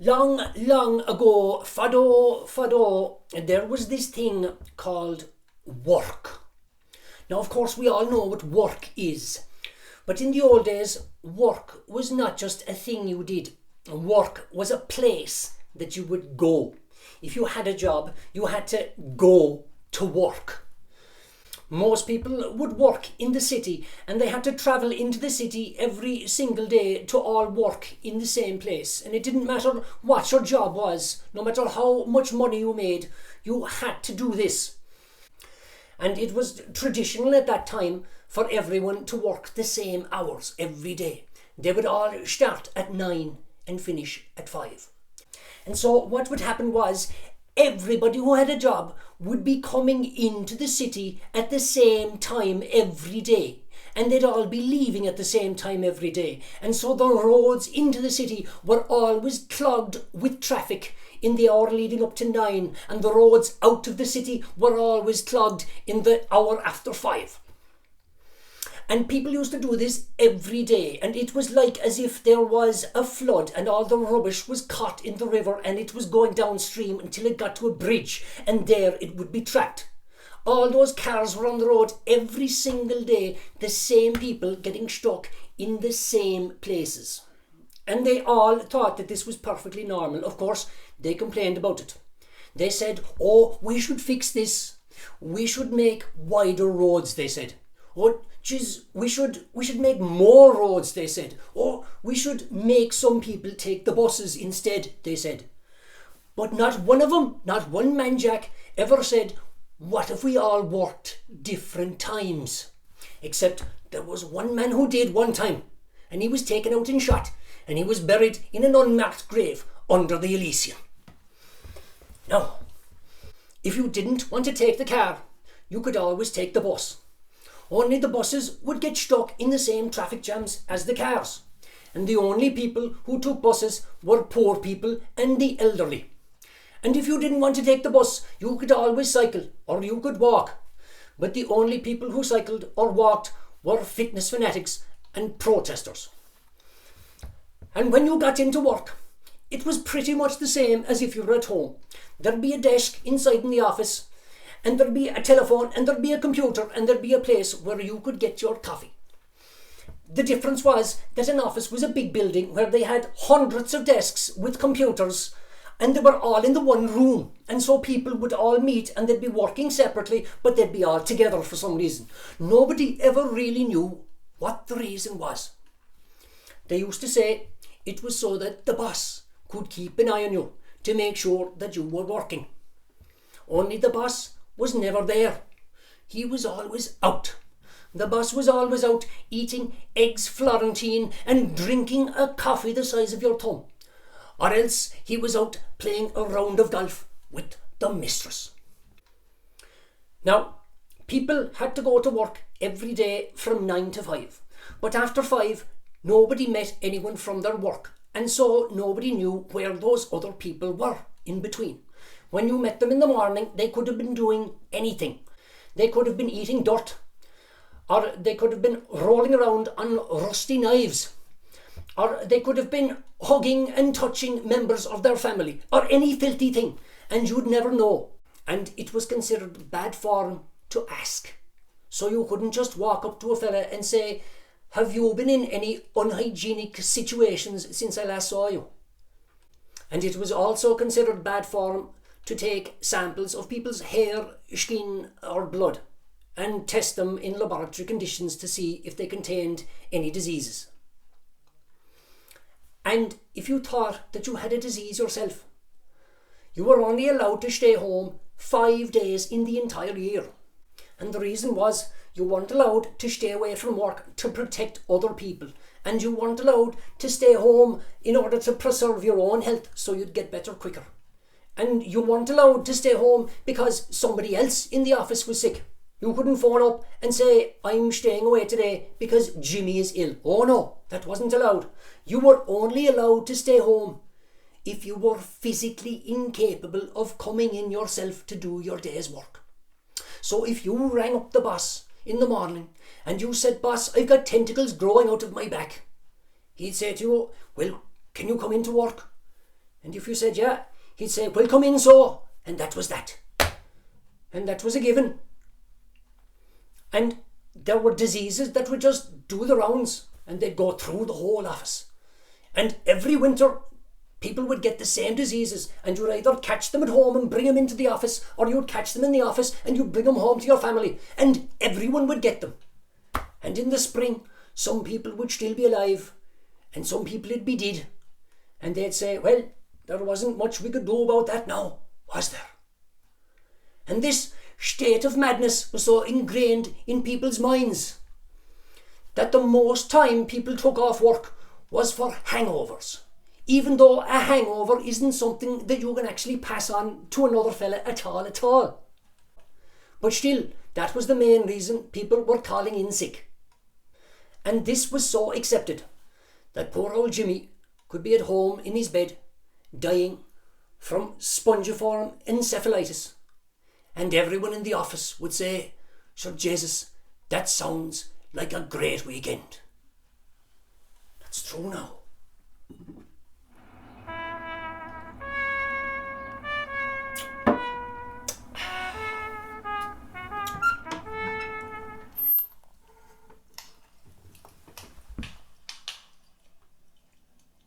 Long, long ago, fado, there was this thing called work. Now, of course, we all know what work is. But in the old days, work was not just a thing you did. Work was a place that you would go. If you had a job, you had to go to work. Most people would work in the city, and they had to travel into the city every single day to all work in the same place. And it didn't matter what your job was, no matter how much money you made, you had to do this. And it was traditional at that time for everyone to work the same hours every day. They would all start at 9 and finish at 5. And so what would happen was everybody who had a job would be coming into the city at the same time every day. And they'd all be leaving at the same time every day. And so the roads into the city were always clogged with traffic in the hour leading up to 9. And the roads out of the city were always clogged in the hour after 5. And people used to do this every day, and it was like as if there was a flood and all the rubbish was caught in the river and it was going downstream until it got to a bridge, and there it would be trapped. All those cars were on the road every single day, the same people getting stuck in the same places. And they all thought that this was perfectly normal. Of course, they complained about it. They said, "Oh, we should fix this. We should make wider roads," they said. "Oh, geez, we should make more roads," they said. "Oh, we should make some people take the buses instead," they said. But not one of them, not one man jack, ever said, "What if we all worked different times?" Except there was one man who did one time, and he was taken out and shot, and he was buried in an unmarked grave under the Elysium. Now, if you didn't want to take the car, you could always take the bus. Only the buses would get stuck in the same traffic jams as the cars. And the only people who took buses were poor people and the elderly. And if you didn't want to take the bus, you could always cycle or you could walk. But the only people who cycled or walked were fitness fanatics and protesters. And when you got into work, it was pretty much the same as if you were at home. There'd be a desk inside in the office, and there'd be a telephone, and there'd be a computer, and there'd be a place where you could get your coffee. The difference was that an office was a big building where they had hundreds of desks with computers, and they were all in the one room. And so people would all meet and they'd be working separately, but they'd be all together for some reason. Nobody ever really knew what the reason was. They used to say it was so that the boss could keep an eye on you to make sure that you were working. Only the boss was never there. He was always out. The boss was always out eating eggs Florentine and drinking a coffee the size of your thumb. Or else he was out playing a round of golf with the mistress. Now, people had to go to work every day from 9 to 5. But after 5, nobody met anyone from their work. And so nobody knew where those other people were in between. When you met them in the morning, they could have been doing anything. They could have been eating dirt, or they could have been rolling around on rusty knives, or they could have been hugging and touching members of their family, or any filthy thing, and you'd never know. And it was considered bad form to ask. So you couldn't just walk up to a fella and say, "Have you been in any unhygienic situations since I last saw you?" And it was also considered bad form to take samples of people's hair, skin or blood and test them in laboratory conditions to see if they contained any diseases. And if you thought that you had a disease yourself, you were only allowed to stay home 5 days in the entire year. And the reason was you weren't allowed to stay away from work to protect other people, and you weren't allowed to stay home in order to preserve your own health so you'd get better quicker. And you weren't allowed to stay home because somebody else in the office was sick. You couldn't phone up and say, "I'm staying away today because Jimmy is ill." Oh no, that wasn't allowed. You were only allowed to stay home if you were physically incapable of coming in yourself to do your day's work. So if you rang up the boss in the morning and you said, "Boss, I've got tentacles growing out of my back," he'd say to you, "Well, can you come into work?" And if you said yeah, he'd say, well, come in so. And that was that. And that was a given. And there were diseases that would just do the rounds and they'd go through the whole office. And every winter, people would get the same diseases, and you'd either catch them at home and bring them into the office, or you'd catch them in the office and you'd bring them home to your family, and everyone would get them. And in the spring, some people would still be alive and some people would be dead. And they'd say, well, there wasn't much we could do about that now, was there? And this state of madness was so ingrained in people's minds that the most time people took off work was for hangovers, even though a hangover isn't something that you can actually pass on to another fella at all. But still, that was the main reason people were calling in sick. And this was so accepted that poor old Jimmy could be at home in his bed, dying from spongiform encephalitis. And everyone in the office would say, Sir Jesus, that sounds like a great weekend. That's true now.